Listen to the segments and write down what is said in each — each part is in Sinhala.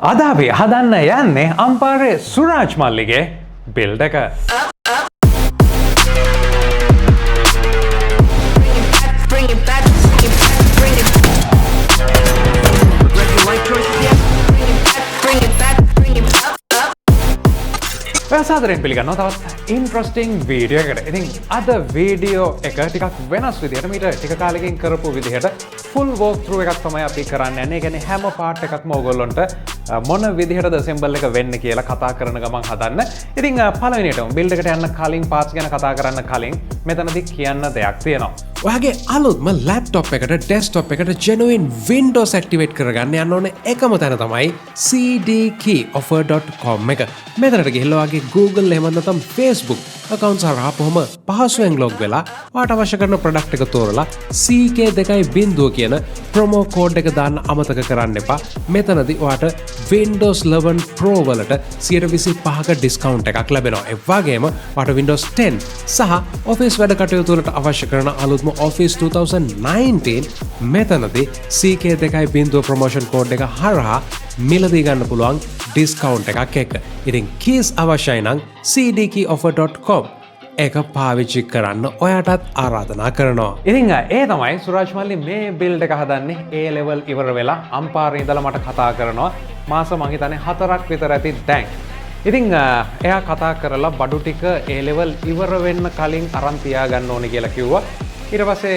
අද අපි හදන්න යන්නේ අම්පාරේ සුරාජ් මල්ලිගේ බිල්ඩ් එක. සාදරයෙන් පිළිගන්නවා තවත් ඉන්ට්‍රස්ටිං වීඩියෝ එකකට. ඉතින් අද වීඩියෝ එක ටිකක් වෙනස් විදිහට මීට ටික කාලෙකින් කරපු විදිහට ෆුල් වෝක් ත්‍රූ එකක් තමයි අපි කරන්න යන්නේ. ඒ කියන්නේ හැම පාර්ට් එකක්ම ඕගොල්ලොන්ට මොන විදිහටද assemble එක වෙන්නේ කියලා කතා කරන ගමන් හදන්න. ඉතින් පළවෙනියටම බිල්ඩ් එකට යන්න කලින් පාර්ට්ස් ගැන කතා කරන්න කලින් මෙතනදී කියන්න දෙයක් තියෙනවා. ඔයාගේ අලුත්ම ලැප්ටොප් එකට ඩෙස්ක්ටොප් එකට genuine Windows activate කරගන්න යන්න ඕනේ එකම තැන තමයි cdkeyoffer.com එක. මෙතනට ගිහිල්ලා ඔයාගේ Google එහෙම නැත්නම් Facebook account හරහා කොහොම පහසුවෙන් log වෙලා ඔයාට අවශ්‍ය කරන product එක තෝරලා CK2.0 කියන promo code එක දාන්න අමතක කරන්න එපා. මෙතනදී ඔයාට Windows 11 Pro වලට 125ක discount එකක් ලැබෙනවා. ඒ වගේම ඔයාට Windows 10 සහ Office වැඩ කටයුතු වලට අවශ්‍ය කරන අලුත්ම Office 2019 මෙතනදී CK2.0 promotion code එක හරහා මිලදී ගන්න පුළුවන් discount එකක් එක්ක. ඉතින් keys අවශ්‍යයි නම් cdkeyoffer.com එක පාවිච්චි කරන්න ඔයාටත් ආරාධනා කරනවා. ඉතින් ඒ තමයි සුරාජ් මල්ලි මේ බිල්ඩ් එක හදන්නේ A level ඉවර වෙලා අම්පාරේ ඉඳලා මට කතා කරනවා. මාස මං හිතන්නේ 4ක් විතර ඇති දැන්. ඉතින් එයා කතා කරලා බඩු ටික A level ඉවර වෙන්න කලින් අරන් තියාගන්න ඕනේ කියලා කිව්වා. ඊට පස්සේ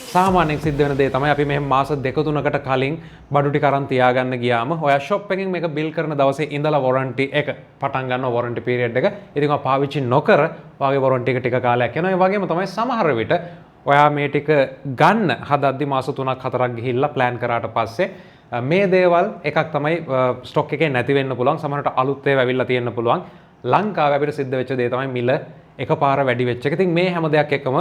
සාමාන්‍යයෙන් සිද්ධ වෙන දේ තමයි අපි මෙහෙම මාස 2-3කට කලින් බඩු ටික අරන් තියාගන්න ගියාම ඔයා ෂොප් එකෙන් මේක බිල් කරන දවසේ ඉඳලා වොරන්ටි එක පටන් ගන්නවා වොරන්ටි පීරියඩ් එක. ඉතින් ඔයා පාවිච්චි නොකර ඔයාගේ වොරන්ටි එක ටික කාලයක් යනවා. ඒ වගේම තමයි සමහර විට ඔයා මේ ටික ගන්න හදද්දි මාස 3-4ක් ගිහිල්ලා ප්ලෑන් කරාට පස්සේ මේ දේවල් එකක් තමයි ස්ටොක් එකේ නැති වෙන්න පුළුවන්. සමහරට අලුත් ඒවා ඇවිල්ලා තියෙන්න පුළුවන්. ලංකාවේ අපිට සිද්ධ වෙච්ච දේ තමයි මිල එකපාර වැඩි වෙච්ච එක. ඉතින් මේ හැම දෙයක් එකම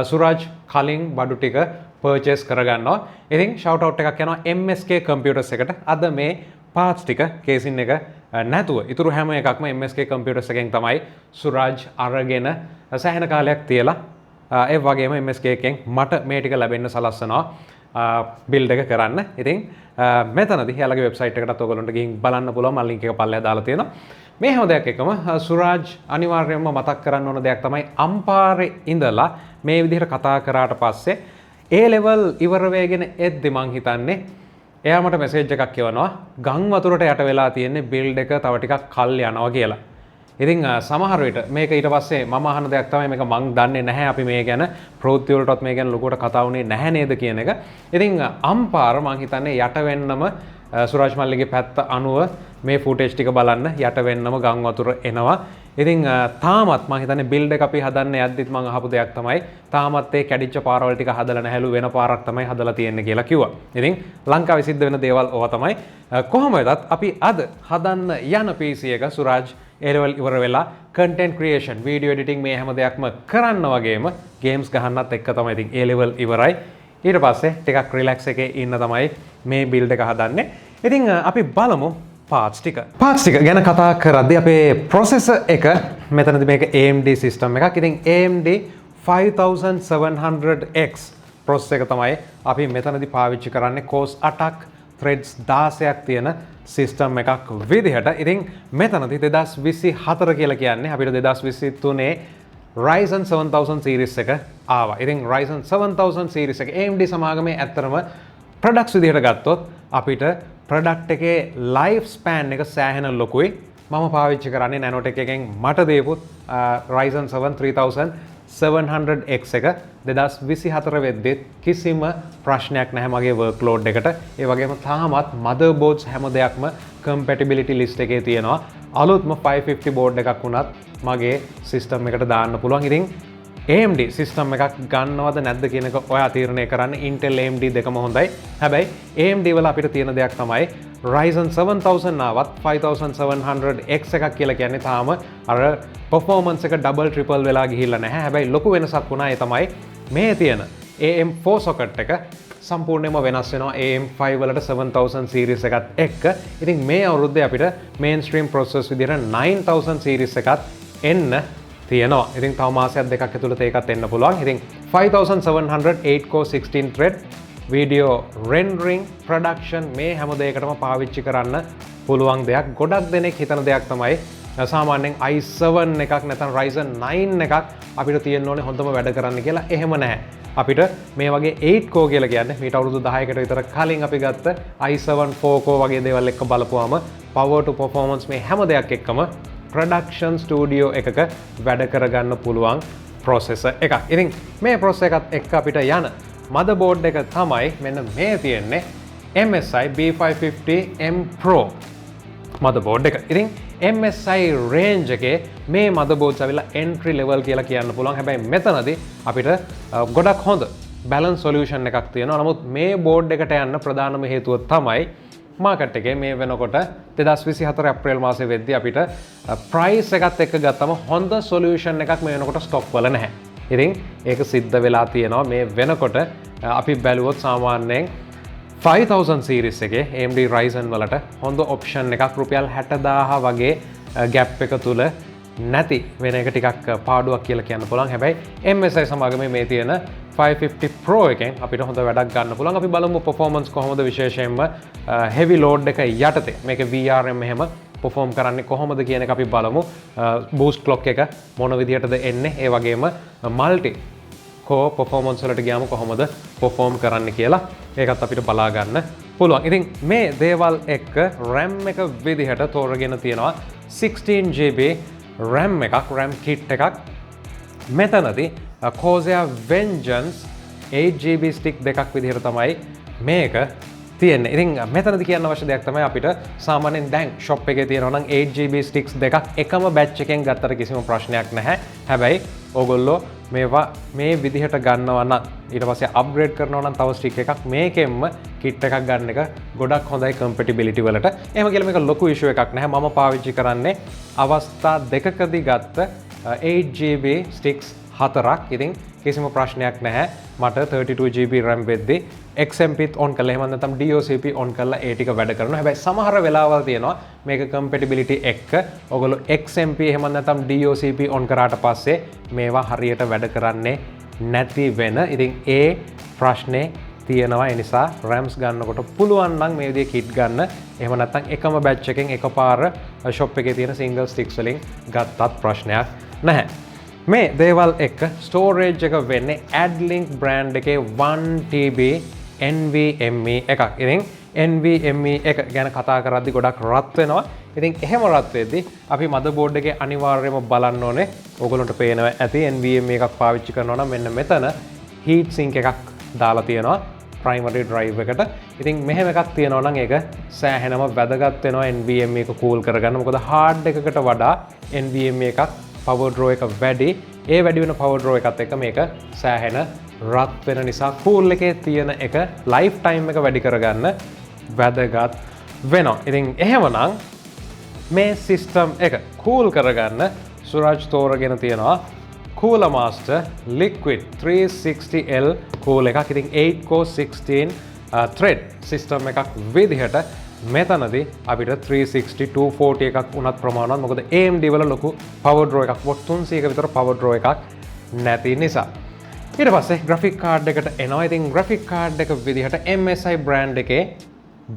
සුරාජ් කලින් බඩු ටික පර්චේස් කරගන්නවා. ඉතින් shout out එකක් යනවා MSK computers එකට. අද මේ parts ටික කේසින් එක නැතුව ඉතුරු හැම එකක්ම MSK computers එකෙන් තමයි සුරාජ් අරගෙන සෑහෙන කාලයක් තියලා ඒ වගේම MSK එකෙන් මට මේ ටික ලැබෙන්න සලස්සනවා බිල්ඩ් එක කරන්න. ඉතින් මෙතනදී එයාලගේ වෙබ්සයිට් එකටත් ඔයගොල්ලන්ට ගිහින් බලන්න පුළුවන්. මම link එක පල්ලෙහා දාලා තියෙනවා. මේ හැම දෙයක් එකම සුරාජ් අනිවාර්යයෙන්ම මතක් කරන්න ඕන දෙයක් තමයි අම්පාරේ ඉඳලා මේ විදිහට කතා කරාට පස්සේ A level ඉවර වෙගෙන එද්දි මං හිතන්නේ එයා මට මෙසේජ් එකක් කියවනවා ගම් වතුරට යට වෙලා තියෙන්නේ බිල්ඩ් එක තව ටිකක් කල් යනවා කියලා. ඉතින් සමහර විට මේක ඊට පස්සේ මම අහන දෙයක් තමයි මේක මං දන්නේ නැහැ අපි මේ ගැන ප්‍රවෘත්ති වලටත් මේ ගැන ලොකුවට කතා වුණේ නැහැ නේද කියන එක. ඉතින් අම්පාර මං හිතන්නේ යට වෙන්නම සුරාජ් මල්ලිගේ පැත්ත අනුව මේ ෆුටේජ් ටික බලන්න යට වෙන්නම ගම් වතුර එනවා. ඉතින් තාමත් මම හිතන්නේ බිල්ඩ් එක අපි හදන්න යද්දිත් මම අහපු දෙයක් තමයි තාමත් ඒ කැඩිච්ච පාරවල් ටික හදලා නැහැලු වෙන පාරක් තමයි හදලා තියෙන්නේ කියලා කිව්වා. ඉතින් ලංකාවේ සිද්ධ වෙන දේවල් ඕවා තමයි. කොහොම වෙතත් අපි අද හදන්න යන PC එක සුරාජ් A level ඉවර වෙලා content creation video editing මේ හැම දෙයක්ම කරන්න වගේම games ගහන්නත් එක්ක තමයි ඉතින් A level ඉවරයි. ඊට පස්සේ ටිකක් relax එකේ ඉන්න තමයි මේ build එක හදන්නේ. ඉතින් අපි බලමු parts ටික ගැන කතා කරද්දී අපේ processor එක මෙතනදී මේක AMD system එකක්. ඉතින් AMD 5700X processor එක තමයි අපි මෙතනදී පාවිච්චි කරන්නේ. cores 8ක් threads 16ක් තියෙන system එකක් විදිහට. ඉතින් මෙතනදී 2024 කියලා කියන්නේ අපිට 2023 Ryzen 7000 series එක ආවා. ඉතින් Ryzen 7000 series එක AMD සමාගමේ ඇත්තරම products විදිහට ගත්තොත් අපිට product එකේ life span එක සෑහෙන ලොකුයි. මම පාවිච්චි කරන්නේ Nanotech එකෙන් මට දීපු Ryzen 7 3700X එක 2024 වෙද්දී කිසිම ප්‍රශ්නයක් නැහැ මගේ workload එකට. ඒ වගේම තාමත් motherboards හැම දෙයක්ම compatibility list එකේ තියෙනවා. අලුත්ම 550 board එකක් වුණත් මගේ system එකට දාන්න පුළුවන්. ඉතින් AMD system එකක් ගන්නවද නැද්ද කියන එක ඔයා තීරණය කරන්න. Intel AMD දෙකම හොඳයි. හැබැයි AMD වල අපිට තියෙන දෙයක් තමයි Ryzen 7000 ආවත් 5700X එකක් කියලා කියන්නේ තාම අර performance එක double triple වෙලා ගිහිල්ලා නැහැ. හැබැයි ලොකු වෙනසක් වුණා. ඒ තමයි මේ තියෙන AM4 socket එක සම්පූර්ණයෙන්ම වෙනස් වෙනවා AM5 වලට 7000 series එකත් එක්ක. ඉතින් මේ අවුරුද්දේ අපිට mainstream processors විදිහට 9000 series එකත් එන්න තියෙනවා. ඉතින් තව මාසයක් දෙකක් ඇතුළත ඒකත් එන්න පුළුවන්. ඉතින් 5700 8 core 16 thread video rendering production මේ හැම දෙයකටම පාවිච්චි කරන්න පුළුවන් දෙයක්. ගොඩක් දෙනෙක් හිතන දෙයක් තමයි සාමාන්‍යයෙන් i7 එකක් නැත්නම් Ryzen 9 එකක් අපිට තියෙන්න ඕනේ හොඳම වැඩ කරන්න කියලා. එහෙම නැහැ. අපිට මේ වගේ 8 core කියලා කියන්නේ මීට අවුරුදු 10කට විතර කලින් අපි ගත්ත i7 4 core වගේ දේවල් එක්ක බලපුවාම power to performance මේ හැම දෙයක් එක්කම production studio එකක වැඩ කරගන්න පුළුවන් processor එකක්. ඉතින් මේ processor එකත් එක්ක අපිට යන motherboard එක තමයි මෙන්න මේ තියෙන්නේ MSI B550M Pro motherboard එක. ඉතින් MSI range එකේ මේ motherboards අවිලා entry level කියලා කියන්න පුළුවන්. හැබැයි මෙතනදී අපිට ගොඩක් හොඳ balance solution එකක් තියෙනවා. නමුත් මේ board එකට යන්න ප්‍රධානම හේතුව තමයි මාකට් එකේ මේ වෙනකොට 2024 අප්‍රේල් මාසෙ වෙද්දී අපිට price එකත් එක්ක ගත්තම හොඳ solution එකක් මේ වෙනකොට stock වල නැහැ. ඉතින් ඒක සිද්ධ වෙලා තියෙනවා මේ වෙනකොට අපි බැලුවොත් සාමාන්‍යයෙන් 5000 series එකේ AMD Ryzen වලට හොඳ option එකක් රුපියල් 60000 වගේ gap එක තුල නැති වෙන එක ටිකක් පාඩුවක් කියලා කියන්න පුළුවන්. හැබැයි MSI සමාගමේ මේ තියෙන 550 Pro එකෙන් අපිට හොඳ වැඩක් ගන්න පුළුවන්. අපි බලමු performance කොහොමද විශේෂයෙන්ම heavy load එක යටතේ මේක VRM එහෙම perform කරන්නේ කොහොමද කියන එක අපි බලමු. boost clock එක මොන විදිහටද එන්නේ, ඒ වගේම multi core performance වලට ගියාම කොහොමද perform කරන්න කියලා ඒකත් අපිට බලා ගන්න පුළුවන්. ඉතින් මේ දේවල් එක්ක RAM එක විදිහට තෝරගෙන තියෙනවා 16GB RAM එකක්, RAM kit එකක්. මෙතනදී Corsair Vengeance 8GB stick දෙකක් විදිහට තමයි මේක තියෙන්නේ. ඉතින් මෙතනදී කියන්න අවශ්‍ය දෙයක් තමයි අපිට සාමාන්‍යයෙන් දැන් shop එකේ තියෙනවා නම් 8GB sticks දෙකක් එකම batch එකෙන් ගත්තට කිසිම ප්‍රශ්නයක් නැහැ. හැබැයි ඕගොල්ලෝ මේවා මේ විදිහට ගන්නවා නම් ඊට පස්සේ අප්ග්‍රේඩ් කරනවා නම් තව ස්ටික් එකක් මේකෙන්ම කිට් එකක් ගන්න එක ගොඩක් හොඳයි කම්පැටිබිලිටි වලට. එහෙම කියලා මේක ලොකු ඉෂුව එකක් නැහැ. මම පාවිච්චි කරන්නේ අවස්ථා දෙකකදී ගත්ත 8GB sticks 4ක්. ඉතින් කිසිම ප්‍රශ්නයක් නැහැ. මට 32GB RAM වෙද්දී XMPත් on කරලා එහෙම නැත්නම් DOCP on කරලා ඒ ටික වැඩ කරනවා. හැබැයි සමහර වෙලාවල් තියෙනවා මේක කම්පැටිබිලිටි එක්ක ඔයගොල්ලෝ XMP එහෙම නැත්නම් DOCP on කරාට පස්සේ මේවා හරියට වැඩ කරන්නේ නැති වෙන. ඉතින් ඒ ප්‍රශ්නේ තියෙනවා. ඒ නිසා RAMs ගන්නකොට පුළුවන් නම් මේ විදිහේ kit ගන්න. එහෙම නැත්නම් එකම batch එකෙන් එකපාර shop එකේ තියෙන single sticks වලින් ගත්තත් ප්‍රශ්නයක් නැහැ. මේ දේවල් එක්ක ස්ටෝරේජ් එක වෙන්නේ AdLink brand එකේ 1TB NVMe එකක්. ඉතින් NVMe එක ගැන කතා කරද්දී ගොඩක් රත් වෙනවා. ඉතින් එහෙම රත් වෙද්දී අපි motherboard එකේ අනිවාර්යයෙන්ම බලන්න ඕනේ. ඕගොල්ලන්ට පේනවා ඇති NVMe එකක් පාවිච්චි කරනවා නම් මෙන්න මෙතන heat sink එකක් දාලා තියෙනවා primary drive එකට. ඉතින් මෙහෙම එකක් තියෙනවා නම් ඒක සෑහෙනම වැදගත් වෙනවා NVMe එක cool කරගන්න. මොකද hard එකකට වඩා NVMe එකක් power draw එක වැඩි. ඒ වැඩි වෙන power draw එකත් එක්ක මේක සෑහෙන රත් වෙන නිසා cool එකේ තියෙන එක lifetime එක වැඩි කරගන්න වැදගත් වෙනවා. ඉතින් එහෙමනම් මේ system එක cool කරගන්න සුරජ් තෝරගෙන තියෙනවා Cooler Master Liquid 360L cool එකක්. ඉතින් 8 core 16 thread system එකක් විදිහට මෙතනදී අපිට 360 240 එකක් උනත් ප්‍රමාණවත්. මොකද AMD වල ලොකු power draw එකක් වොට් 300ක විතර power draw එකක් නැති නිසා. ඊට පස්සේ graphic card එකට එනවා. ඉතින් graphic card එක විදිහට MSI brand එකේ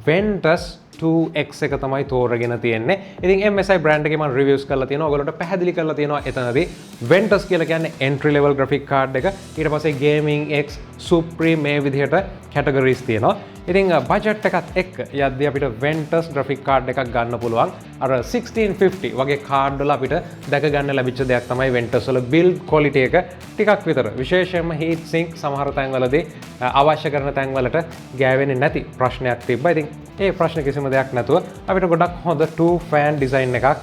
Ventus 2X එක තමයි තෝරගෙන තියෙන්නේ. ඉතින් MSI brand එකේ මම reviews කරලා තියෙනවා. ඔයගොල්ලෝට පැහැදිලි කරලා තියෙනවා එතනදී Ventus කියලා කියන්නේ entry level graphic card එක. ඊට පස්සේ Gaming X Supreme මේ විදිහට categories තියෙනවා. ඉතින් budget එකත් එක්ක යද්දී අපිට Ventus graphic card එකක් ගන්න පුළුවන්. අර 1650 වගේ card වල අපිට දැක ගන්න ලැබිච්ච දෙයක් තමයි Ventus වල build quality එක ටිකක් විතර. විශේෂයෙන්ම heat sink සමහර තැන්වලදී අවශ්‍ය කරන තැන්වලට ගෑවෙන්නේ නැති ප්‍රශ්නයක් තිබ්බා. ඉතින් ඒ ප්‍රශ්න කිසිම දෙයක් නැතුව අපිට ගොඩක් හොඳ 2 fan design එකක්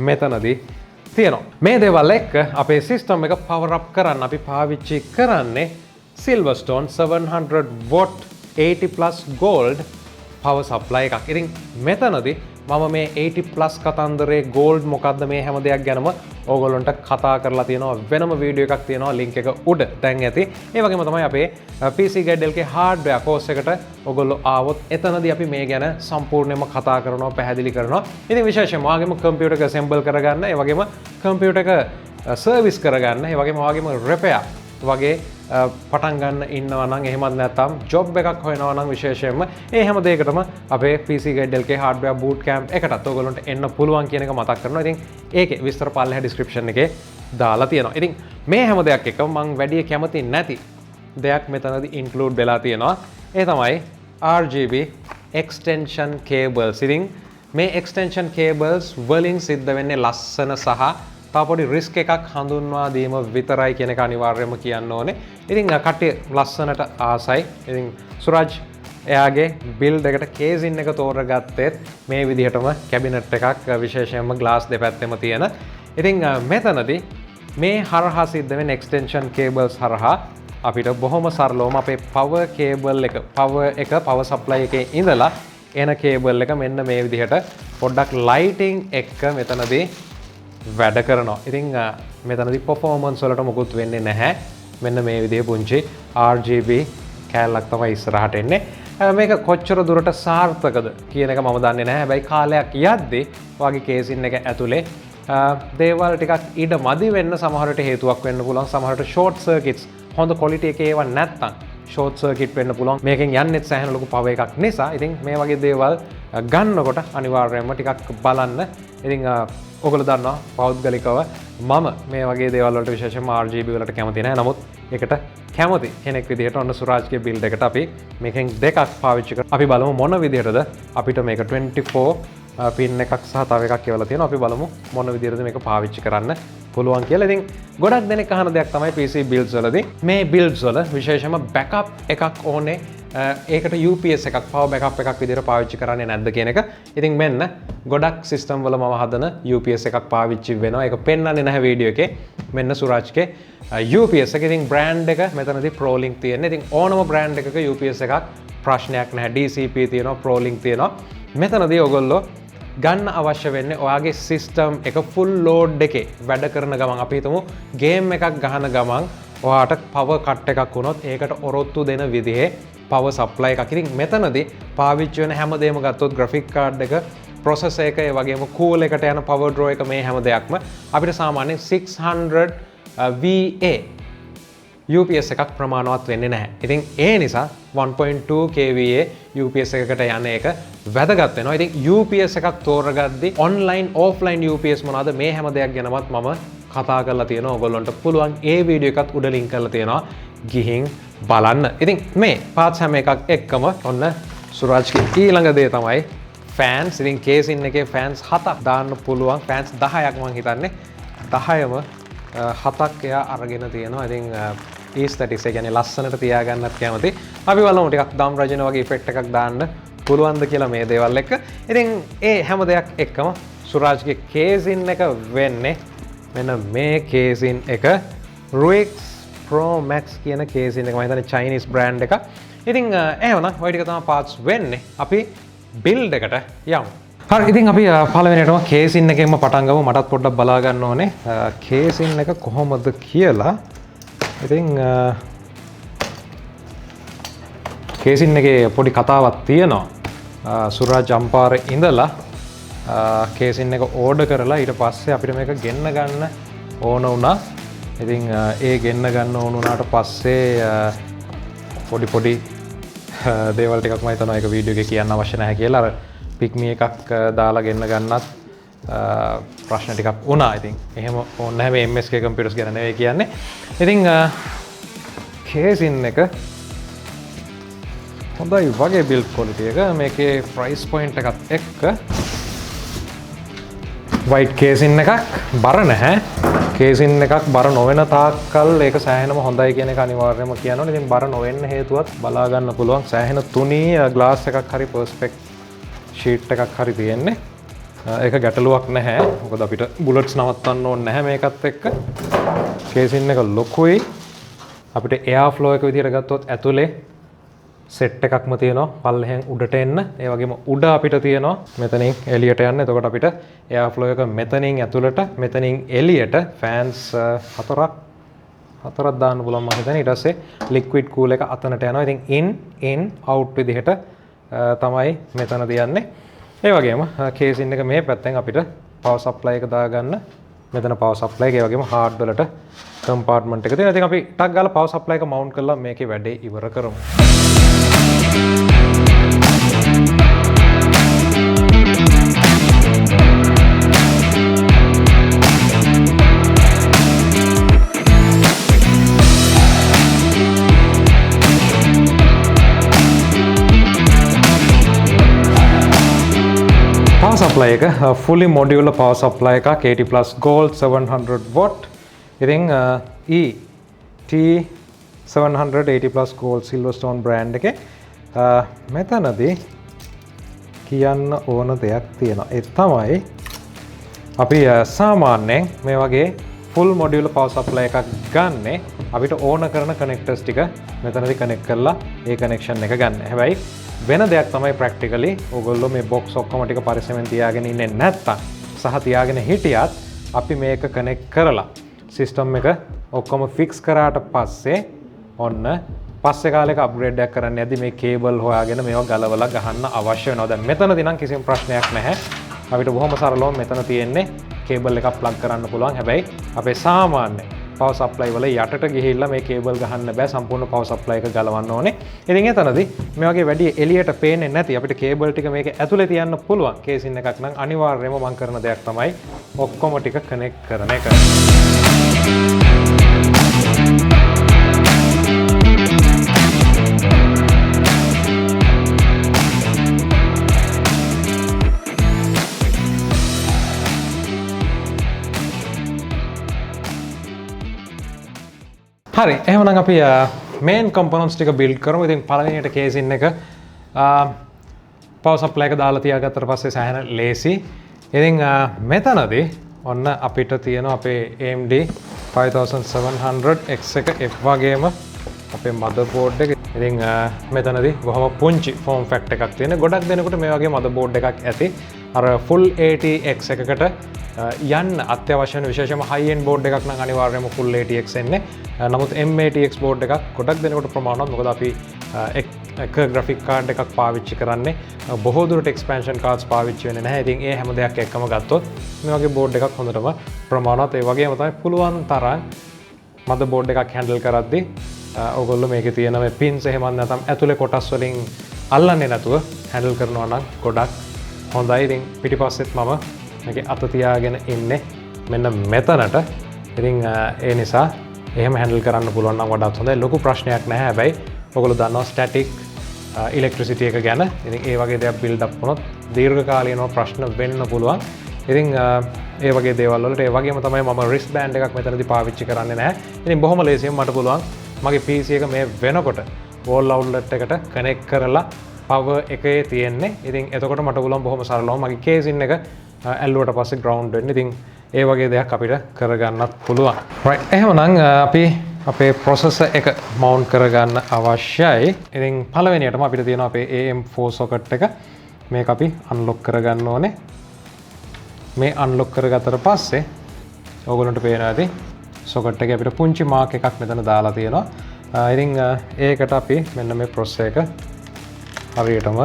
මෙතනදී තියෙනවා. මේ දේවල් එක්ක අපේ system එක power up කරන්න අපි පාවිච්චි කරන්නේ Silverstone 700 watt 80 plus gold power supply එකක්. ඉතින් මෙතනදී මම මේ 80 plus කතන්දරේ gold මොකද්ද මේ හැම දෙයක් ගැනම ඕගොල්ලන්ට කතා කරලා තියෙනවා. වෙනම වීඩියෝ එකක් තියෙනවා link එක උඩ දැන් ඇති. ඒ වගේම තමයි අපේ PC Guide LK hardware course එකට ඕගොල්ලෝ ආවොත් එතනදී අපි මේ ගැන සම්පූර්ණයෙන්ම කතා කරනවා, පැහැදිලි කරනවා. ඉතින් විශේෂයෙන්ම ඔයාගේම computer එක assemble කරගන්න, ඒ වගේම computer එක service කරගන්න, ඒ වගේම ඔයාගේම repair වගේ පටන් ගන්න ඉන්නවා නම් එහෙමත් නැත්නම් ජොබ් එකක් හොයනවා නම් විශේෂයෙන්ම ඒ හැම දෙයකටම අපේ PC Guide LK hardware boot camp එකටත් ඔයගොල්ලන්ට එන්න පුළුවන් කියන එක මතක් කරනවා. ඉතින් ඒකේ විස්තර පල්ලෙහා description එකේ දාලා තියෙනවා. ඉතින් මේ හැම දෙයක් එක්කම මම වැඩි කැමති නැති දෙයක් මෙතනදී include වෙලා තියෙනවා. ඒ තමයි RGB extension cables. ඉතින් මේ extension cables වලින් සිද්ධ වෙන්නේ ලස්සන සහ තව පොඩි රිස්ක් එකක් හඳුන්වා දීම විතරයි කියන එක අනිවාර්යයෙන්ම කියන්න ඕනේ. ඉතින් කට්ටිය ලස්සනට ආසයි. ඉතින් සුරජ් එයාගේ බිල්ඩ් එකට කේසින් එක තෝරගත්තෙත් මේ විදිහටම කැබිනට් එකක් විශේෂයෙන්ම ග්ලාස් දෙපැත්තෙම තියෙන. ඉතින් මෙතනදී මේ හරහා සිද්ධ වෙන extension cables හරහා අපිට බොහොම සරලවම අපේ power cable එක power supply එකේ ඉඳලා එන cable එක මෙන්න මේ විදිහට පොඩ්ඩක් lighting එක මෙතනදී වැඩ කරනවා. ඉතින් මෙතනදී performance වලට මොකුත් වෙන්නේ නැහැ. මෙන්න මේ විදිහේ පුංචි RGB කෑල්ලක් තමයි ඉස්සරහට එන්නේ. මේක කොච්චර දුරට සාර්ථකද කියන එක මම දන්නේ නැහැ. හැබැයි කාලයක් යද්දී වගේ කේසින් එක ඇතුලේ දේවල් ටිකක් ඉඩ මදි වෙන්න සමහරට හේතුවක් වෙන්න පුළුවන්. සමහරට short circuits හොඳ quality එකේ ඒවා නැත්තම් short circuit වෙන්න පුළුවන්. මේකෙන් යන්නේ සෑහෙන ලොකු power එකක් නිසා. ඉතින් මේ වගේ දේවල් ගන්නකොට අනිවාර්යයෙන්ම ටිකක් බලන්න. ඉතින් ඔයගොල්ලෝ දන්නවා පෞද්ගලිකව මම මේ වගේ දේවල් වලට විශේෂයෙන්ම RGB වලට කැමති නැහැ. නමුත් ඒකට කැමති කෙනෙක් විදිහට ඔන්න සුරාජ්ගේ බිල්ඩ් එකට අපි මේකෙන් දෙකක් පාවිච්චි කරලා අපි බලමු මොන විදිහටද අපිට මේක 24 පින් එකක් සහ තව එකක් කියලා තියෙනවා. අපි බලමු මොන විදිහටද මේක පාවිච්චි කරන්න පුළුවන් කියලා. ඉතින් ගොඩක් දෙනෙක් අහන දෙයක් තමයි PC builds වලදී මේ builds වල විශේෂයෙන්ම backup එකක් ඕනේ. ඒකට UPS එකක් power backup එකක් විදිහට පාවිච්චි කරන්නේ නැද්ද කියන එක. ඉතින් මෙන්න ගොඩක් system වල මම හදන UPS එකක් පාවිච්චි වෙනවා. ඒක පෙන්වන්නේ නැහැ වීඩියෝ එකේ. මෙන්න සුරාජ්ගේ UPS එක. ඉතින් brand එක මෙතනදී ProLink තියෙන්නේ. ඉතින් ඕනම brand එකක UPS එකක් ප්‍රශ්නයක් නැහැ. DCP තියෙනවා, ProLink තියෙනවා. මෙතනදී ඔයගොල්ලෝ ගන්න අවශ්‍ය වෙන්නේ ඔයාගේ සිස්ටම් එක ෆුල් ලෝඩ් එකේ වැඩ කරන ගමන් අපි හිතමු ගේම් එකක් ගහන ගමන් ඔයාට පවර් කට් එකක් වුණොත් ඒකට ඔරොත්තු දෙන විදිහේ පවර් සප්ලයි එකක්. ඉතින් මෙතනදී පාවිච්චි වෙන හැමදේම ගත්තොත් ග්‍රැෆික් කාඩ් එක, ප්‍රොසෙසර් එක, ඒ වගේම කූල් එකට යන පවර් ඩ්‍රෝ එක මේ හැම දෙයක්ම අපිට සාමාන්‍යයෙන් 600 VA UPS එකක් ප්‍රමාණවත් වෙන්නේ නැහැ. ඉතින් ඒ නිසා 1.2 kVA UPS එකකට යන එක වැදගත් වෙනවා. ඉතින් UPS එකක් තෝරගද්දි online offline UPS මොනවාද මේ හැම දෙයක් ගැනවත් මම කතා කරලා තියෙනවා. ඔයගොල්ලන්ට පුළුවන් ඒ වීඩියෝ එකත් උඩ link කරලා තියෙනවා. ගිහින් බලන්න. ඉතින් මේ parts හැම එකක් එක්කම ඔන්න සුරාජ්ගේ ඊළඟ දේ තමයි fans. ඉතින් කේසින් එකේ fans 7ක් දාන්න පුළුවන්. fans 10ක් මම හිතන්නේ 10ම 7ක් එයා අරගෙන තියෙනවා. ඉතින් aesthetics ඒ කියන්නේ ලස්සනට තියාගන්නත් කැමති. අපි බලමු ටිකක් දම් රජන වගේ effect එකක් දාන්න පුළුවන්ද කියලා මේ දේවල් එක්ක. ඉතින් ඒ හැම දෙයක් එක්කම සුරාජ්ගේ කේසින් එක වෙන්නේ මෙන්න මේ කේසින් එක Ruix Pro Max කියන කේසින් එක. මම හිතන්නේ Chinese brand එක. ඉතින් එහෙනම් ඔය ටික තමයි parts වෙන්නේ. අපි build එකට යමු. හරි, ඉතින් අපි පළවෙනියටම කේසින් එකෙන්ම පටන් ගමු. මටත් පොඩ්ඩක් බලා ගන්න ඕනේ කේසින් එක කොහොමද කියලා. ඉතින් කේසින් එකේ පොඩි කතාවක් තියෙනවා. සුරාජ් අම්පාරේ ඉඳලා කේසින් එක ඕඩර් කරලා ඊට පස්සේ අපිට මේක ගෙන්න ගන්න ඕන වුණා. ඉතින් ඒ ගෙන්න ගන්න ඕන වුණාට පස්සේ පොඩි දේවල් ටිකක් මම හිතනවා ඒක වීඩියෝ එකේ කියන්න අවශ්‍ය නැහැ කියලා. අර පික්මි එකක් දාලා ගෙන්න ගන්නත් ප්‍රශ්න ටිකක් වුණා. ඉතින් එහෙම ඕනේ නැහැ මේ MSK කම්පියුටර්ස් ගැන නෙවෙයි කියන්නේ. ඉතින් කේසින් එක හොඳයි වගේ බිල්ඩ් ක්වොලිටි එක. මේකේ ප්‍රයිස් පොයින්ට් එකත් එක්ක වයිට් කේසින් එකක් බර නැහැ. කේසින් එකක් බර නොවන තාක්කල් ඒක සෑහෙනම හොඳයි කියන එක අනිවාර්යයෙන්ම කියන්න ඕනේ. ඉතින් බර නොවෙන්න හේතුවත් බලා ගන්න පුළුවන්. සෑහෙන තුනී ග්ලාස් එකක් හරි පර්ස්පෙක්ට් ෂීට් එකක් හරි තියෙන්නේ. ඒක ගැටලුවක් නැහැ. මොකද අපිට බුලට්ස් නවත්තන්න ඕනේ නැහැ මේකත් එක්ක. කේසින් එක ලොකුයි. අපිට එයාර් ෆ්ලෝ එක විදිහට ගත්තොත් ඇතුලේ සෙට් එකක්ම තියෙනවා පල්ලෙහෙන් උඩට එන්න. ඒ වගේම උඩ අපිට තියෙනවා මෙතනින් එළියට යන්න. එතකොට අපිට එයාර් ෆ්ලෝ එක මෙතනින් ඇතුලට මෙතනින් එළියට ෆෑන්ස් හතරක් දාන්න පුළුවන් මම හිතන්නේ. ඊට පස්සේ ලික්විඩ් කූල් එක අතනට යනවා. ඉතින් in out විදිහට තමයි මෙතන තියන්නේ. ඒ වගේම කේසින් එක මේ පැත්තෙන් අපිට පවර් සප්ලයි එක දාගන්න මෙතන පවර් සප්ලයි එක. ඒ වගේම හાર્ඩ් වලට කම්පාර්ට්මන්ට් එක තියෙනවා. ඉතින් අපි ටක් ගාලා පවර් සප්ලයි එක මවුන්ට් කරලා මේකේ වැඩේ ඉවර කරමු. Power supply එක fully modular power supply එකක් 80 plus gold 700 watt. ඉතින් ET780 plus gold Silverstone brand එකේ මෙතනදී කියන්න ඕන දෙයක් තියෙනවා. ඒ තමයි අපි සාමාන්‍යයෙන් මේ වගේ full modular power supply එකක් ගන්නෙ අපිට ඕන කරන connectors ටික මෙතනදී connect කරලා ඒ connection එක ගන්න. හැබැයි වෙන දෙයක් තමයි practically ඕගොල්ලෝ මේ box ඔක්කොම ටික පරිස්සමෙන් තියාගෙන ඉන්නේ නැත්තම් සහ තියාගෙන හිටියත් අපි මේක connect කරලා system එක ඔක්කොම fix කරාට පස්සේ ඔන්න පස්සේ කාලෙක අප්ග්‍රේඩ් එකක් කරන්න යද්දි මේ කේබල් හොයාගෙන මේවා ගලවලා ගහන්න අවශ්‍ය වෙනවා. දැන් මෙතනදී නම් කිසිම ප්‍රශ්නයක් නැහැ. අපිට බොහොම සරලව මෙතන තියෙන්නේ කේබල් එකක් ප්ලග් කරන්න පුළුවන්. හැබැයි අපේ සාමාන්‍ය පවර් සප්ලයි වල යටට ගිහිල්ලා මේ කේබල් ගහන්න බෑ. සම්පූර්ණ පවර් සප්ලයි එක ගලවන්න ඕනේ. ඉතින් එතනදී මේ වගේ වැඩි එළියට පේන්නේ නැති අපිට කේබල් ටික මේක ඇතුලේ තියන්න පුළුවන්. කේසින් එකක් නම් අනිවාර්යයෙන්ම මම කරන දෙයක් තමයි ඔක්කොම ටික කනෙක්ට් කරන එක. හරි එහෙනම් අපි මේන් කම්පොනන්ට්ස් ටික බිල්ඩ් කරමු. ඉතින් පළවෙනියට කේසින් එක පවර් සප්ලයි එක දාලා තියාගත්තට පස්සේ සෑහෙන ලේසි. ඉතින් මෙතනදී ඔන්න අපිට තියෙන අපේ AMD 5700X එක F වගේම අපේ මදර්බෝඩ් එක. ඉතින් මෙතනදී බොහොම පුංචි ෆෝම් ෆැක්ටර් එකක් තියෙන. ගොඩක් දෙනෙකුට මේ වගේ මදර්බෝඩ් එකක් ඇති. අර full ATX එකකට යන්න අත්‍යවශ්‍ය වෙන විශේෂම high end board එකක් නම් අනිවාර්යයෙන්ම full ATX එන්නේ. නමුත් M-ATX board එකක් ගොඩක් දෙනෙකුට ප්‍රමාණවත්. මොකද අපි එක graphic card එකක් පාවිච්චි කරන්නේ බොහෝ දුරට expansion cards පාවිච්චි වෙන්නේ නැහැ. ඉතින් ඒ හැම දෙයක් එක්කම ගත්තොත් මේ වගේ board එකක් හොඳටම ප්‍රමාණවත්. ඒ වගේම තමයි පුළුවන් තරම් motherboard එකක් handle කරද්දී ඔයගොල්ලෝ මේකේ තියෙන මේ pins එහෙම නැත්නම් ඇතුලේ කොටස් වලින් අල්ලන්නේ නැතුව handle කරනවා නම් ගොඩක් හොඳයි. ඉතින් පිටිපස්සෙත් මම මේකේ අත තියාගෙන ඉන්නේ මෙන්න මෙතනට. ඉතින් ඒ නිසා එහෙම හැන්ඩල් කරන්න පුළුවන් නම් වඩාත් හොඳයි. ලොකු ප්‍රශ්නයක් නැහැ. හැබැයි ඔයගොල්ලෝ දන්නවා ස්ටැටික් ඉලෙක්ට්‍රිසිටි එක ගැන. ඉතින් ඒ වගේ දේවල් බිල්ඩ් අප් වුණොත් දීර්ඝකාලීනව ප්‍රශ්න වෙන්න පුළුවන්. ඉතින් ඒ වගේ දේවල් වලට ඒ වගේම තමයි මම රිස්ට් බෑන්ඩ් එකක් මෙතනදී පාවිච්චි කරන්නේ නැහැ. ඉතින් බොහොම ලේසියෙන් මට පුළුවන් මගේ PC එක මේ වෙනකොට wall outlet එකට කනෙක්ට් කරලා power එකේ තියෙන්නේ. ඉතින් එතකොට මට පුළුවන් බොහොම සරලව මගේ කේසින් එක ඇල්ලුවට පස්සේ ග්‍රවුන්ඩ් වෙන්න. ඉතින් ඒ වගේ දෙයක් අපිට කරගන්නත් පුළුවන්. right එහෙනම් අපි අපේ processor එක mount කරගන්න අවශ්‍යයි. ඉතින් පළවෙනියටම අපිට තියෙනවා අපේ AM4 socket එක. මේක අපි unlock කරගන්න ඕනේ. මේ unlock කරගත්තට පස්සේ ඕගොල්ලන්ට පේනවා ඇති socket එකේ අපිට පුංචි mark එකක් මෙතන දාලා තියෙනවා. ඉතින් ඒකට අපි මෙන්න මේ processor එක හරියටම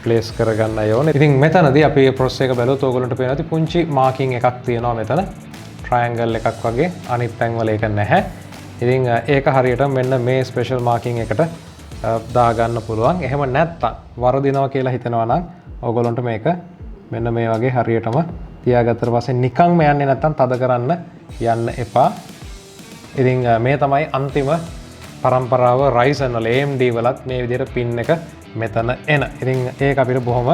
ප්ලේස් කරගන්න ඕනේ. ඉතින් මෙතනදී අපි මේ processor එක බැලුවොත් ඕගොල්ලන්ට පේනවා ඇති පුංචි මාකින් එකක් තියෙනවා මෙතන. ට්‍රයැන්ගල් එකක් වගේ අනිත් පැන්වල ඒක නැහැ. ඉතින් ඒක හරියට මෙන්න මේ ස්පෙෂල් මාකින් එකට දාගන්න පුළුවන්. එහෙම නැත්තම් වරදිනවා කියලා හිතනවා නම් ඕගොල්ලන්ට මේක මෙන්න මේ වගේ හරියටම තියාගත්තට පස්සේ නිකන්ම යන්නේ නැත්තම් තද කරන්න යන්න එපා. ඉතින් මේ තමයි අන්තිම පරම්පරාව Ryzen වල AMD වලත් මේ විදිහට පින් එක මෙතන එන. ඉතින් ඒක අපිට බොහොම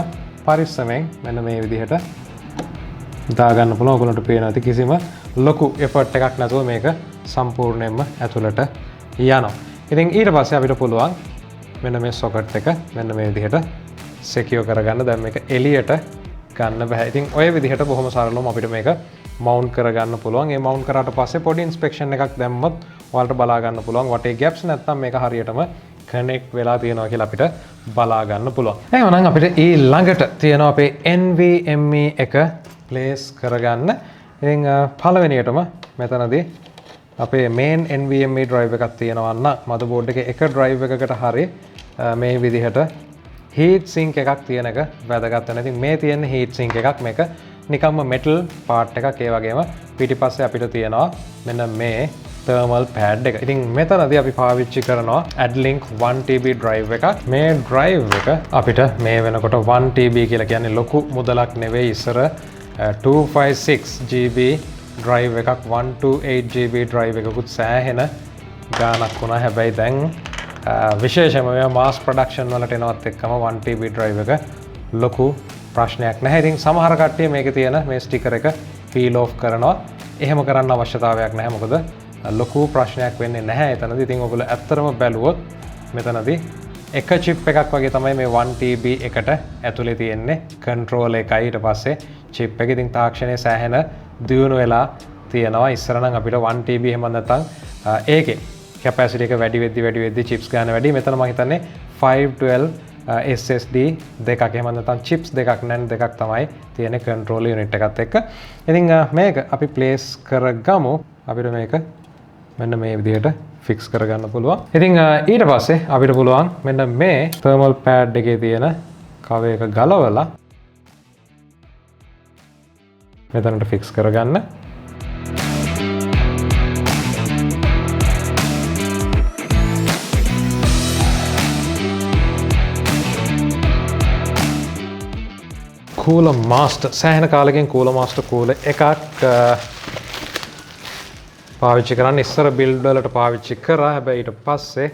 පරිස්සමෙන් මෙන්න මේ විදිහට දාගන්න පුළුවන්. ඔයගොල්ලන්ට පේනවා ඇති කිසිම ලොකු එෆර්ට් එකක් නැතුව මේක සම්පූර්ණයෙන්ම ඇතුළට යනවා. ඉතින් ඊට පස්සේ අපිට පුළුවන් මෙන්න මේ socket එක මෙන්න මේ විදිහට secure කරගන්න. දැන් මේක එළියට ගන්න බෑ. ඉතින් ඔය විදිහට බොහොම සරලවම අපිට මේක mount කරගන්න පුළුවන්. ඒ mount කරාට පස්සේ පොඩි inspection එකක් දැම්මොත් ඔයාලට බලා ගන්න පුළුවන් වටේ gaps නැත්නම් මේක හරියටම connect වෙලා තියෙනවා කියලා අපිට බලා ගන්න පුළුවන්. එහෙනම් අපිට ඊළඟට තියෙනවා අපේ NVMe එක place කරගන්න. ඉතින් පළවෙනියටම මෙතනදී අපේ main NVMe drive එකක් තියෙනවා නම් motherboard එකේ එක drive එකකට හරිය මේ විදිහට heat sink එකක් තියෙන එක වැදගත් වෙනවා. ඉතින් මේ තියෙන heat sink එකක් මේක නිකම්ම metal part එකක්. ඒ වගේම පිටිපස්සේ අපිට තියෙනවා මෙන්න මේ thermal pad එක. ඉතින් මෙතනදී අපි පාවිච්චි කරනවා AdLink 1TB drive එකක්. මේ drive එක අපිට මේ වෙනකොට 1TB කියලා කියන්නේ ලොකු මුදලක් නෙවෙයි. ඉස්සර 256GB drive එකක් 128GB drive එකකුත් සෑහෙන ගාණක් වුණා. හැබැයි දැන් විශේෂයෙන්ම mass production වලට එනවත් එක්කම 1TB drive එක ලොකු ප්‍රශ්නයක් නැහැ. ඉතින් සමහර කට්ටිය මේකේ තියෙන මේ ස්ටිකර් එක peel off කරනවා. එහෙම කරන්න අවශ්‍යතාවයක් නැහැ. මොකද ලොකු ප්‍රශ්නයක් වෙන්නේ නැහැ එතනදී. ඉතින් ඔයගොල්ලෝ ඇත්තටම බැලුවොත් මෙතනදී එක chip එකක් වගේ තමයි මේ 1TB එකට ඇතුලේ තියෙන්නේ. control එකයි ඊට පස්සේ chip එක. ඉතින් තාක්ෂණයේ සෑහෙන දියුණු වෙලා තියෙනවා. ඉස්සර නම් අපිට 1TB එහෙම නැත්නම් ඒකේ capacity එක වැඩි වෙද්දි chips ගන්න වැඩි. මෙතන මම හිතන්නේ 512 SSD දෙකක් එහෙම නැත්නම් chips දෙකක් නැන් දෙකක් තමයි තියෙන control unit එකත් එක්ක. ඉතින් මේක අපි place කරගමු. අපිට මේක මෙන්න මේ විදිහට fix කරගන්න පුළුවන්. ඉතින් ඊට පස්සේ අපිට පුළුවන් මෙන්න මේ thermal pad එකේ තියෙන cover එක ගලවලා මෙතනට fix කරගන්න. Cooler Master සෑහෙන කාලෙකින් Cooler Master cooler එකක් පාවිච්චි කරන්න. ඉස්සර build වලට පාවිච්චි කරා. හැබැයි ඊට පස්සේ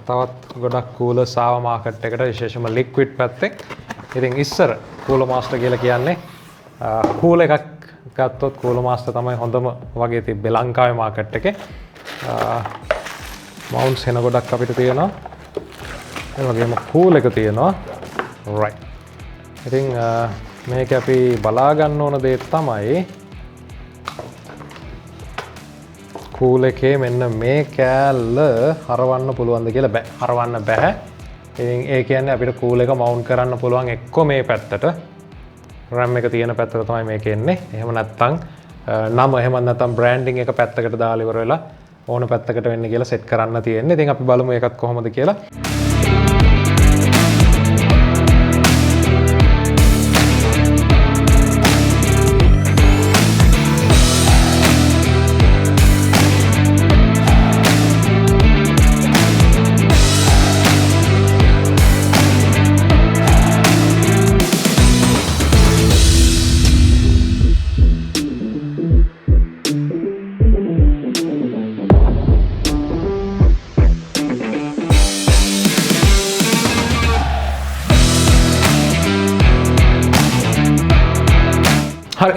තවත් ගොඩක් coolers ආව market එකට, විශේෂයෙන්ම liquid පැත්තේ. ඉතින් ඉස්සර Cooler Master කියලා කියන්නේ cool එකක් ගත්තොත් Cooler Master තමයි හොඳම වගේ තිබ්බේ ලංකාවේ market එකේ. mounts එන ගොඩක් අපිට තියෙනවා. ඒ වගේම cool එක තියෙනවා. right. ඉතින් මේක අපි බලා ගන්න ඕන දේ තමයි කූල් එකේ මෙන්න මේ කෑල්ල හරවන්න පුළුවන්ද කියලා. බෑ, හරවන්න බෑ. ඉතින් ඒ කියන්නේ අපිට කූල් එක මවුන්ට් කරන්න පුළුවන් එක්ක මේ පැත්තට RAM එක තියෙන පැත්තට තමයි මේක එන්නේ. එහෙම නැත්නම් නම එහෙම නැත්නම් බ්‍රෑන්ඩින් එක පැත්තකට දාලා ඉවර වෙලා ඕන පැත්තකට වෙන්න කියලා සෙට් කරන්න තියෙන්නේ. ඉතින් අපි බලමු ඒකත් කොහොමද කියලා.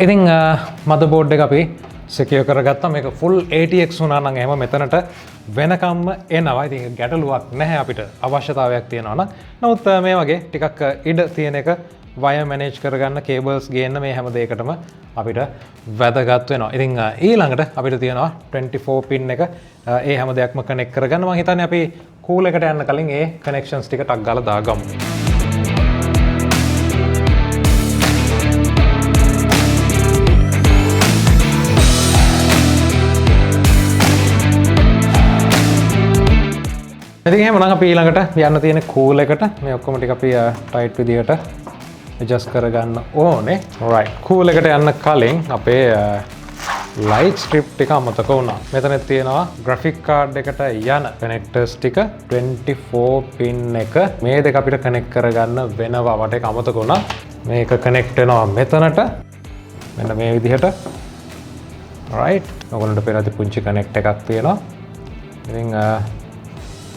ඉතින් මදර්බෝඩ් එක අපි secure කරගත්තා. මේක full ATX වුණා නම් එහෙම මෙතනට වෙනකම්ම එනවා. ඉතින් ගැටලුවක් නැහැ අපිට අවශ්‍යතාවයක් තියෙනවා නම්. නමුත් මේ වගේ ටිකක් ඉඩ තියෙන එක wire manage කරගන්න, cables ගේන්න මේ හැම දෙයකටම අපිට වැදගත් වෙනවා. ඉතින් ඊළඟට අපිට තියෙනවා 24 pin එක. ඒ හැම දෙයක්ම connect කරගන්න. මම හිතන්නේ අපි cool එකට යන්න කලින් ඒ connections ටික ටක් ගාලා දාගමු. ඉතින් එහෙනම් අපි ඊළඟට යන්න තියෙන කූල් එකට මේ ඔක්කොම ටික අපි ටයිට් විදිහට adjust කරගන්න ඕනේ. right. කූල් එකට යන්න කලින් අපේ light strip ටික අමතක වුණා. මෙතන තියෙනවා graphic card එකට යන connectors ටික 24 pin එක. මේ දෙක අපිට connect කරගන්න වෙනවා. මට ඒක අමතක වුණා. මේක connect වෙනවා මෙතනට. මෙන්න මේ විදිහට. right. ඔයගොල්ලන්ට පෙරදී පුංචි connect එකක් තියෙනවා. ඉතින්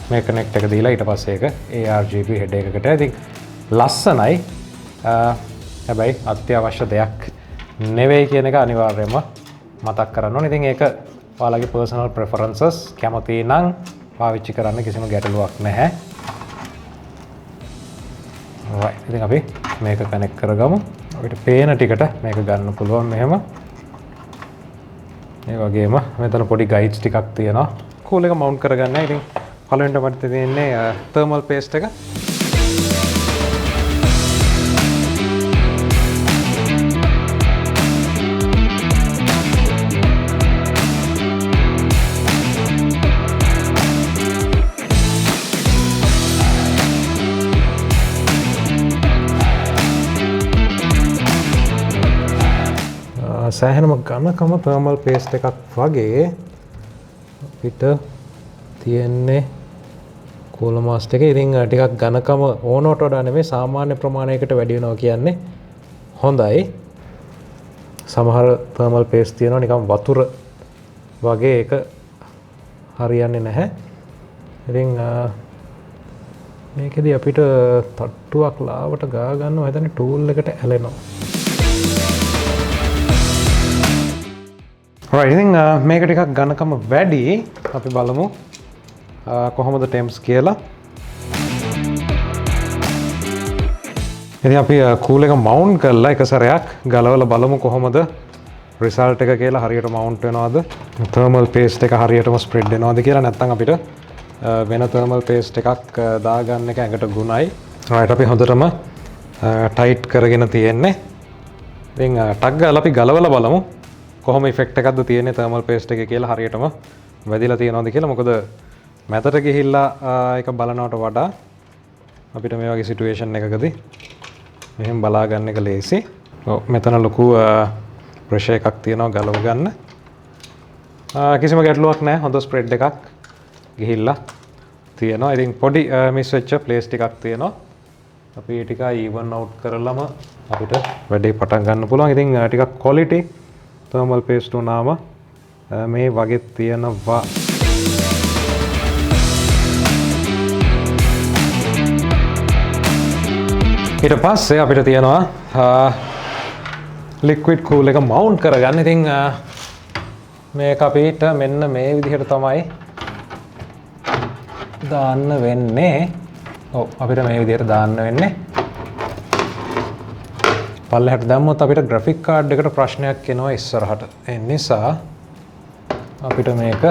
මේ කනෙක්ට් එක දීලා ඊට පස්සේ ඒක ARGB head එකකට. ඉතින් ලස්සනයි. හැබැයි අත්‍යවශ්‍ය දෙයක් නෙවෙයි කියන එක අනිවාර්යයෙන්ම මතක් කරන්න ඕනේ. ඉතින් ඒක ඔයාලගේ personal preferences කැමති නම් පාවිච්චි කරන්න කිසිම ගැටලුවක් නැහැ. right. ඉතින් අපි මේක කනෙක්ට් කරගමු. අපිට පේන ටිකට මේක ගන්න පුළුවන් මෙහෙම. ඒ වගේම මෙතන පොඩි guides ටිකක් තියෙනවා. කූල් එක මවුන්ට් කරගන්න. ඉතින් පළවෙනිට අපිට තියෙන්නේ thermal paste එක. සෑහෙනම ඝනකම thermal paste එකක් වගේ අපිට තියෙන්නේ කූල මාස්ට් එක. ඉතින් ටිකක් ඝනකම ඕනවට වඩා නෙමෙයි සාමාන්‍ය ප්‍රමාණයකට වැඩි වෙනවා කියන්නේ හොඳයි. සමහර තර්මල් පේස්ට් තියෙනවා නිකන් වතුර වගේ ඒක හරියන්නේ නැහැ. ඉතින් මේකෙදි අපිට තට්ටුවක් ලාවට ගා ගන්නවා හිතන්නේ ටූල් එකට ඇලෙනවා. right ඉතින් මේක ටිකක් ඝනකම වැඩි. අපි බලමු කොහොමද ටෙම්ප්ස් කියලා. ඉතින් අපි කූල් එක මවුන්ට් කරලා එක සැරයක් ගලවලා බලමු කොහොමද රිසල්ට් එක කියලා. හරියට මවුන්ට් වෙනවද? තර්මල් පේස්ට් එක හරියටම ස්ප්‍රෙඩ් වෙනවද කියලා. නැත්නම් අපිට වෙන තර්මල් පේස්ට් එකක් දාගන්න එක ඇඟට ගුණයි. right අපි හොඳටම ටයිට් කරගෙන තියෙන්නේ. ඉතින් ටක් ගාලා අපි ගලවලා බලමු කොහොම ඉෆෙක්ට් එකක්ද තියෙන්නේ තර්මල් පේස්ට් එකේ කියලා. හරියටම වැදිලා තියෙනවද කියලා. මොකද මැතට ගිහිල්ලා ඒක බලනවට වඩා අපිට මේ වගේ සිටුේෂන් එකකදී මෙහෙම බලා ගන්න එක ලේසි. ඔව් මෙතන ලොකු ප්‍රෙෂර් එකක් තියෙනවා ගලව ගන්න. කිසිම ගැටලුවක් නැහැ. හොඳ ස්ප්‍රෙඩ් එකක් ගිහිල්ලා තියෙනවා. ඉතින් පොඩි මිස් වෙච්ච ප්ලේස් ටිකක් තියෙනවා. අපි ටික ඊවන් අවුට් කරලම අපිට වැඩේ පටන් ගන්න පුළුවන්. ඉතින් ටිකක් ක්වොලිටි තර්මල් පේස්ට් උනාම මේ වගේ තියෙනවා. ඊට පස්සේ අපිට තියෙනවා ලික්විඩ් කූල් එක මවුන්ට් කරගන්න. ඉතින් මේක අපිට මෙන්න මේ විදිහට තමයි දාන්න වෙන්නේ. ඔව් අපිට මේ විදිහට දාන්න වෙන්නේ. පල්ලෙහාට දැම්මොත් අපිට ග්‍රැෆික් කාඩ් එකට ප්‍රශ්නයක් එනවා ඉස්සරහට. ඒ නිසා අපිට මේක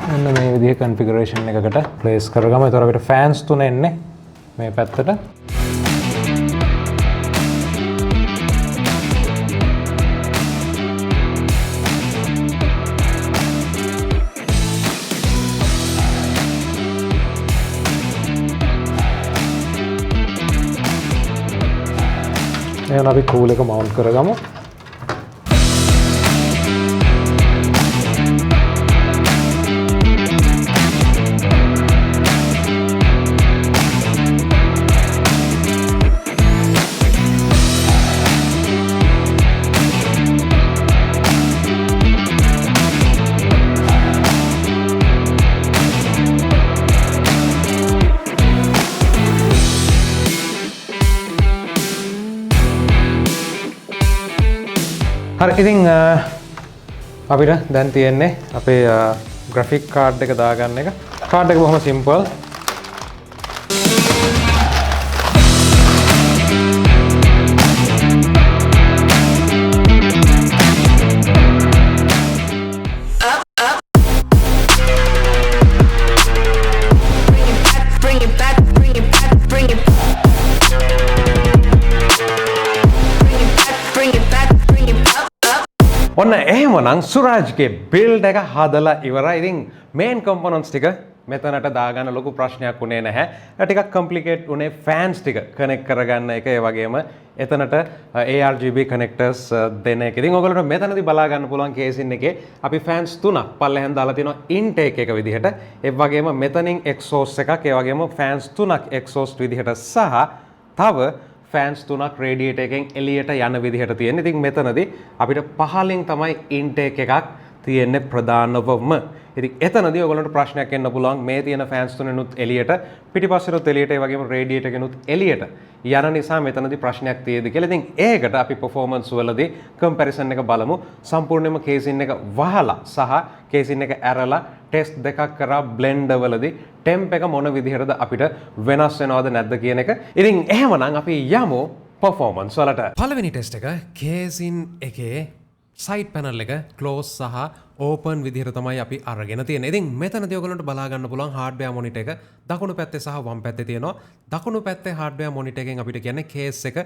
මෙන්න මේ විදිහේ කන්ෆිගරේෂන් එකකට ප්ලේස් කරගමු. ඒතර අපිට ෆෑන්ස් තුන එන්නේ මේ පැත්තට. එහෙනම් අපි කූල් එක මවුන්ට් කරගමු. හරි ඉතින් අපිට දැන් තියෙන්නේ අපේ ග්‍රැෆික් කාඩ් එක දාගන්න එක. කාඩ් එක බොහොම සිම්පල්. ඔන්න එහෙමනම් සුරාජ්ගේ බිල්ඩ් එක හදලා ඉවරයි. ඉතින් මේන් කම්පොනන්ට්ස් ටික මෙතනට දාගන්න ලොකු ප්‍රශ්නයක් උනේ නැහැ. ටිකක් කොම්ප්ලිකේට් උනේ ෆෑන්ස් ටික කනෙක්ට් කරගන්න එක. ඒ වගේම එතනට ARGB කනෙක්ටර්ස් දෙන එක. ඉතින් ඔයගොල්ලන්ට මෙතනදී බලා ගන්න පුළුවන් කේසින් එකේ අපි ෆෑන්ස් තුනක් පල්ලෙහෙන් දාලා තියෙනවා ඉන්ටේක් එක විදිහට. ඒ වගේම මෙතනින් එක්සෝස්ට් එකක්, ඒ වගේම ෆෑන්ස් තුනක් එක්සෝස්ට් විදිහට සහ තව ෆෑන්ස් තුනක් රේඩියේටර් එකෙන් එළියට යන විදිහට තියෙන. ඉතින් මෙතනදී අපිට පහලින් තමයි ඉන්ටේක් එකක් තියෙන්නේ ප්‍රධානවම. ඉතින් එතනදී ඔයගොල්ලන්ට ප්‍රශ්නයක් එන්න පුළුවන් මේ තියෙන ෆෑන්ස් තුනෙනුත් එළියට, පිටිපස්සෙනුත් එළියට, ඒ වගේම රේඩියේටර් එකෙනුත් එළියට යන නිසා මෙතනදී ප්‍රශ්නයක් තියෙද කියලා. ඉතින් ඒකට අපි performance වලදී comparison එක බලමු. සම්පූර්ණයෙන්ම කේසින් එක වහලා සහ කේසින් එක ඇරලා ටෙස්ට් දෙකක් කරා බ්ලෙන්ඩර් වලදී ටෙම්ප් එක මොන විදිහටද අපිට වෙනස් වෙනවද නැද්ද කියන එක. ඉතින් එහෙමනම් අපි යමු performance වලට. පළවෙනි ටෙස්ට් එක කේසින් එකේ සයිඩ් පැනල් එක ක්ලෝස් සහ ඕපන් විදිහට තමයි අපි අරගෙන තියෙන්නේ. ඉතින් මෙතනදී ඔයගොල්ලන්ට බලා ගන්න පුළුවන් හાર્ඩ්වෙයාර් මොනිටර් එක දකුණු පැත්තේ සහ වම් පැත්තේ තියෙනවා. දකුණු පැත්තේ හાર્ඩ්වෙයාර් මොනිටර් එකෙන් අපිට කියන්නේ කේස් එක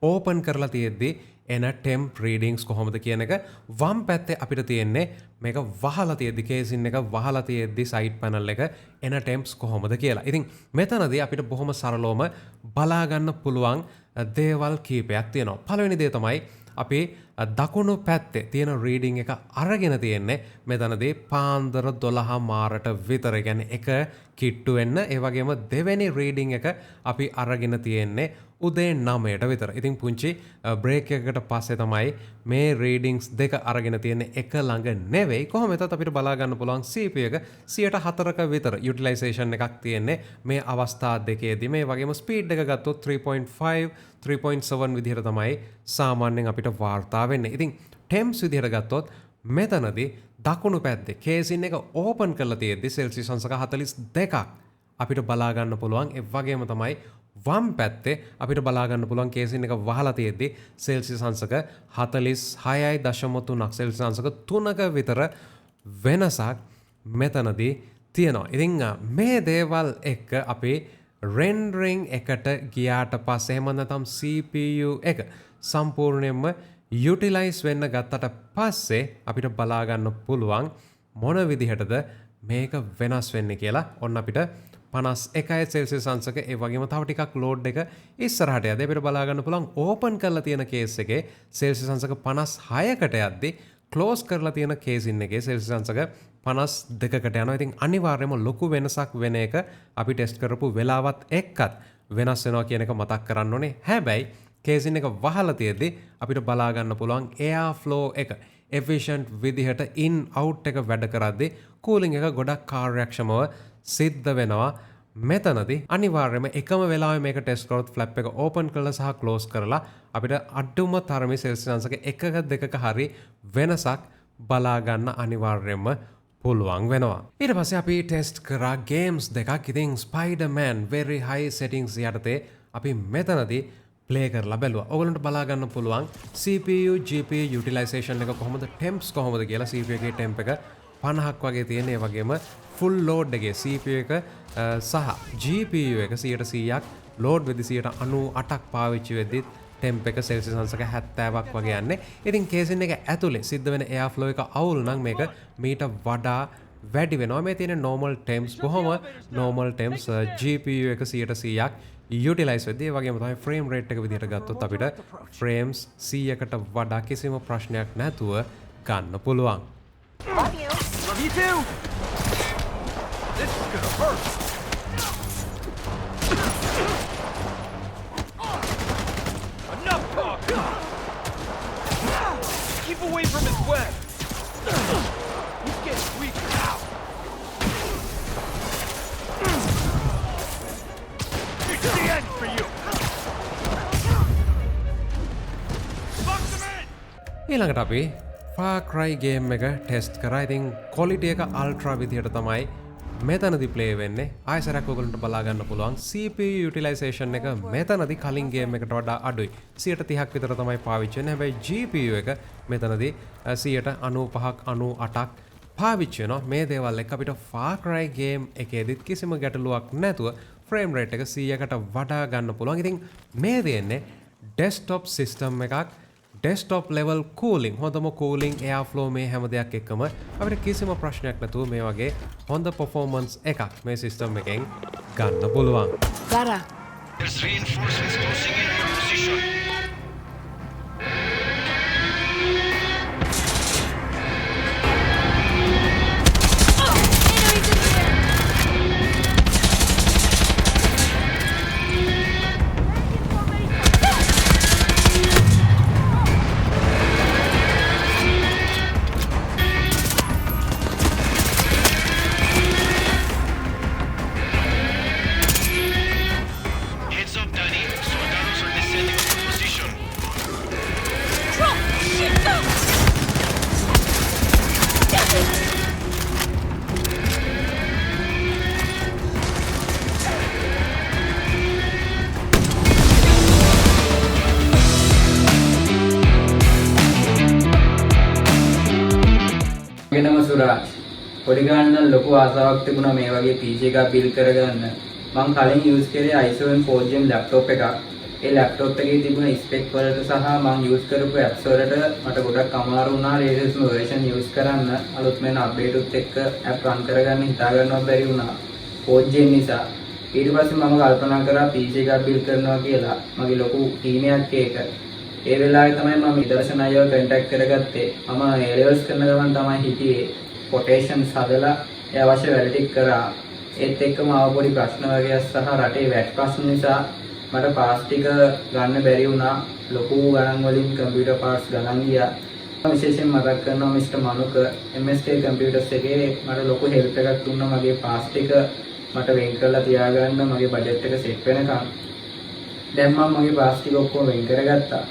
ඕපන් කරලා තියෙද්දි එන ටෙම්ප් රීඩින්ග්ස් කොහොමද කියන එක. වම් පැත්තේ අපිට තියෙන්නේ මේක වහලා තියෙද්දි කේසින් එක වහලා තියෙද්දි සයිඩ් පැනල් එක එන ටෙම්ප්ස් කොහොමද කියලා. ඉතින් මෙතනදී අපිට බොහොම සරලවම බලා ගන්න පුළුවන් දේවල් කීපයක් තියෙනවා. පළවෙනි දේ තමයි අපි දකුණු පැත්තේ තියෙන රීඩින් එක අරගෙන තියෙන්නේ මෙතනදී පාන්දර 12 මාරට විතර. කියන්නේ එක කිට්ටු වෙන්න. ඒ වගේම දෙවෙනි රීඩින් එක අපි අරගෙන තියෙන්නේ උදේ 9ට විතර. ඉතින් පුංචි බ්‍රේක් එකකට පස්සේ තමයි මේ රීඩින්ග්ස් දෙක අරගෙන තියෙන්නේ එක ළඟ නෙවෙයි. කොහොම වෙතත් අපිට බලා ගන්න පුළුවන් CPU එක 104ක විතර යුටිලයිසේෂන් එකක් තියෙන්නේ මේ අවස්ථා දෙකේදී. මේ වගේම ස්පීඩ් එක ගත්තොත් 3.5 3.7 විදිහට තමයි සාමාන්‍යයෙන් අපිට වාර්තා වෙන්නේ. ඉතින් ටෙම්ස් විදිහට ගත්තොත් මෙතනදී දකුණු පැත්තේ කේසින් එක ඕපන් කරලා තියෙද්දි සෙල්සියස් අංශක 42ක් අපිට බලා ගන්න පුළුවන්. ඒ වගේම තමයි වම් පැත්තේ අපිට බලා ගන්න පුළුවන් කේසින් එක වහලා තියෙද්දි සෙල්සියස් අංශක 46.3ක් සෙල්සියස් අංශක 3ක විතර වෙනසක් මෙතනදී තියෙනවා. ඉතින් මේ දේවල් එක්ක අපි රෙන්ඩරින් එකට ගියාට පස්සේ එහෙම නැත්නම් CPU එක සම්පූර්ණයෙන්ම යුටිලයිස් වෙන්න ගත්තට පස්සේ අපිට බලා ගන්න පුළුවන් මොන විදිහටද මේක වෙනස් වෙන්නේ කියලා. ඔන්න අපිට 51 සෙල්සියස් අංශක ඒ වගේම තව ටිකක් ලෝඩ් එක ඉස්සරහට යද්දී අපිට බලා ගන්න පුළුවන් ඕපන් කරලා තියෙන කේස් එකේ සෙල්සියස් අංශක 56කට යද්දී ක්ලෝස් කරලා තියෙන කේසින් එකේ සෙල්සියස් අංශක 52කට යනවා. ඉතින් අනිවාර්යයෙන්ම ලොකු වෙනසක් වෙන එක අපි ටෙස්ට් කරපු වෙලාවත් එක්කත් වෙනස් වෙනවා කියන එක මතක් කරන්න ඕනේ. හැබැයි කේසින් එක වහලා තියෙද්දී අපිට බලා ගන්න පුළුවන් එයා ෆ්ලෝ එක efficient විදිහට in out එක වැඩ කරද්දී කූලින් එක ගොඩක් කාර්යක්ෂමව සිද්ධ වෙනවා. මෙතනදී අනිවාර්යයෙන්ම එකම වෙලාවෙ මේක ටෙස්ට් කරොත් ෆ්ලැප් එක ඕපන් කරලා සහ ක්ලෝස් කරලා අපිට අඩුම තරමේ සෙල්සියස් අංශක 1ක 2ක හරි වෙනසක් බලා ගන්න අනිවාර්යයෙන්ම පුළුවන් වෙනවා. ඊට පස්සේ අපි ටෙස්ට් කරා ගේම්ස් දෙකක්. ඉතින් ස්පයිඩර්මෑන් very high settings යටතේ අපි මෙතනදී ප්ලේ කරලා බැලුවා. ඔයගලන්ට බලා ගන්න පුළුවන් CPU GPU යුටිලයිසේෂන් එක කොහොමද, ටෙම්ප්ස් කොහොමද කියලා. CPU එකේ ටෙම්ප් එක 50ක් වගේ තියෙන. ඒ වගේම ෆුල් ලෝඩ් එකේ CPU එක සහ GPU එක 100%ක් ලෝඩ් වෙද්දී 98ක් පාවිච්චි වෙද්දී ටෙම්ප් එක සෙල්සියස් අංශක 70ක් වගේ යන්නේ. ඉතින් කේසින් එක ඇතුලේ සිද්ධ වෙන එයා ෆ්ලෝ එක අවුල් නම් මේක මීට වඩා වැඩි වෙනවා. මේ තියෙන normal temps බොහොම normal temps GPU එක 100%ක් යුටිලයිස් වෙද්දී. ඒ වගේම තමයි ෆ්‍රේම් රේට් එක විදිහට ගත්තොත් අපිට ෆ්‍රේම්ස් 100කට වඩා කිසිම ප්‍රශ්නයක් නැතුව ගන්න පුළුවන්. Love you. Love you too. This is gonna hurt. Enough talk. Keep away from his web. He's getting weaker now. It's the end for you. Lock them in. ඊළඟට අපි Far Cry game එක ටෙස්ට් කරා. ඉතින් quality එක ultra විදිහට තමයි මෙතනදී play වෙන්නේ. ආයෙසරක් ඔයගලන්ට බලා ගන්න පුළුවන් CPU utilization එක මෙතනදී කලින් game එකට වඩා අඩුයි. 130ක් විතර තමයි පාවිච්චි වෙන්නේ. හැබැයි GPU එක මෙතනදී 95ක් 98ක් පාවිච්චි වෙනවා. මේ දේවල් එක්ක අපිට Far Cry game එකේදීත් කිසිම ගැටලුවක් නැතුව frame rate එක 100කට වඩා ගන්න පුළුවන්. ඉතින් මේ දෙන්නේ desktop system එකක්. desktop level cooling, හොඳම cooling, airflow මේ හැම දෙයක් එක්කම අපිට කිසිම ප්‍රශ්නයක් නැතුව මේ වගේ හොඳ performance එකක් මේ system එකෙන් ගන්න පුළුවන්. Clara. There's reinforcements closing in on your position. ගෙනම Suraj පොඩි ගන්න ලොකු ආසාවක් තිබුණා මේ වගේ PC එකක් බිල්ඩ් කරගන්න. මම කලින් යූස් කරේ i7 4Gen ලැප්ටොප් එකක්. ඒ ලැප්ටොප් එකේ තිබුණ ස්පෙක් වලට සහ මම යූස් කරපු ඇප්ස් වලට මට ගොඩක් අමාරු වුණා latest version යූස් කරන්න. අලුත්ම එන අප්ඩේට් උත් එක්ක ඇප් රන් කරගන්න හිතා ගන්නවත් බැරි වුණා 4Gen නිසා. ඊට පස්සේ මම කල්පනා කරා PC එකක් බිල්ඩ් කරනවා කියලා. මගේ ලොකු ටීම් එකක් ඒක. ඒ වෙලාවේ තමයි මම නිදර්ශන අයව කන්ටැක්ට් කරගත්තේ. මම A levels කරන ගමන් තමයි හිටියේ කොටේෂන්ස් හදලා ඒ අවශ්‍ය වැඩ ටික කරා. ඒත් එක්කම ආව පොඩි ප්‍රශ්න වගේ සහ රටේ වැට් ප්‍රශ්න නිසා මට පාස් ටික ගන්න බැරි වුණා. ලොකු ගණන් වලින් කම්පියුටර් පාර්ට්ස් ගණන් ගියා. විශේෂයෙන් මතක් කරනවා මිස්ටර් මනුක MSK කම්පියුටර්ස් එකේ මට ලොකු හෙල්ප් එකක් දුන්නා මගේ පාස් ටික මට වෙන් කරලා තියාගන්න මගේ බජට් එක සෙට් වෙනකම්. දැන් මම මගේ පාස් ටික ඔක්කොම වෙන් කරගත්තා.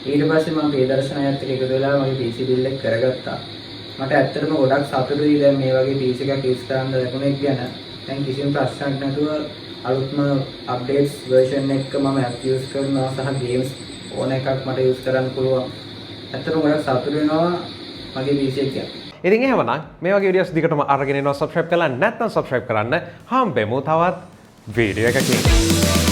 ඊට පස්සේ මම ප්‍රදර්ශනයත් එක්ක එකතු වෙලා මගේ PC බිල් එක කරගත්තා. මට ඇත්තටම ගොඩක් සතුටුයි දැන් මේ වගේ PC එකක් යූස් කරන්න ලැබුණේ ගැන. දැන් කිසිම ප්‍රශ්නයක් නැතුව අලුත්ම අප්ඩේට්ස් version එක මම යූස් කරනවා සහ ගේම්ස් ඕන එකක් මට යූස් කරන්න පුළුවන්. ඇත්තටම ගොඩක් සතුටු වෙනවා මගේ PC එක ගැන. ඉතින් එහෙමනම් මේ වගේ වීඩියෝස් දිගටම අරගෙන ඉනවා. subscribe කරලා නැත්නම් subscribe කරන්න. හම්බෙමු තවත් වීඩියෝ එකකින්.